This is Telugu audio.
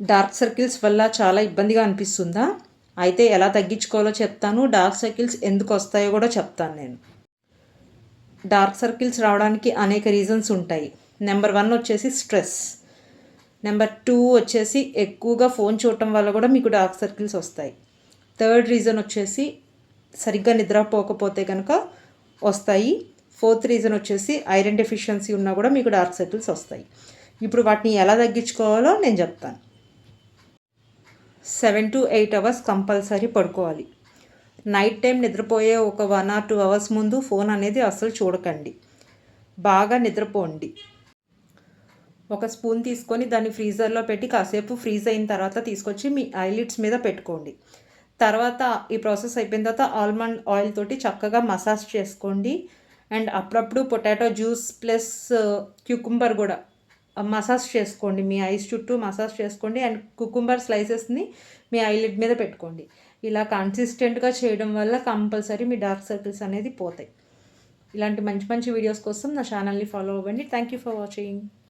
డార్క్ సర్కిల్స్ వల్ల చాలా ఇబ్బందిగా అనిపిస్తుందా? అయితే ఎలా తగ్గించుకోవాలో చెప్తాను. డార్క్ సర్కిల్స్ ఎందుకు వస్తాయో కూడా చెప్తాను నేను. డార్క్ సర్కిల్స్ రావడానికి అనేక రీజన్స్ ఉంటాయి. నెంబర్ 1 వచ్చేసి స్ట్రెస్. నెంబర్ 2 వచ్చేసి ఎక్కువగా ఫోన్ చూడటం వల్ల కూడా మీకు డార్క్ సర్కిల్స్ వస్తాయి. థర్డ్ రీజన్ వచ్చేసి సరిగ్గా నిద్రపోకపోతే కనుక వస్తాయి. ఫోర్త్ రీజన్ వచ్చేసి ఐరన్ డెఫిషియన్సీ ఉన్నా కూడా మీకు డార్క్ సర్కిల్స్ వస్తాయి. ఇప్పుడు వాటిని ఎలా తగ్గించుకోవాలో నేను చెప్తాను. 7 to 8 అవర్స్ కంపల్సరీ పడుకోవాలి. నైట్ టైం నిద్రపోయే ఒక 1 or 2 అవర్స్ ముందు ఫోన్ అనేది అస్సలు చూడకండి. బాగా నిద్రపోండి. ఒక స్పూన్ తీసుకొని దాన్ని ఫ్రీజర్లో పెట్టి కాసేపు ఫ్రీజ్ అయిన తర్వాత తీసుకొచ్చి మీ ఐలిడ్స్ మీద పెట్టుకోండి. తర్వాత ఈ ప్రాసెస్ అయిపోయిన తర్వాత ఆల్మండ్ ఆయిల్ తోటి చక్కగా మసాజ్ చేసుకోండి. అండ్ అప్పుడప్పుడు పొటాటో జ్యూస్ ప్లస్ క్యూకుంబర్ కూడా మసాజ్ చేసుకోండి. మీ ఐస్ చుట్టూ మసాజ్ చేసుకోండి. అండ్ కుకుంబర్ స్లైసెస్ని మీ ఐలిడ్ మీద పెట్టుకోండి. ఇలా కన్సిస్టెంట్గా చేయడం వల్ల కంపల్సరీ మీ డార్క్ సర్కిల్స్ అనేది పోతాయి. ఇలాంటి మంచి మంచి వీడియోస్ కోసం నా ఛానల్ని ఫాలో అవ్వండి. Thank you for watching.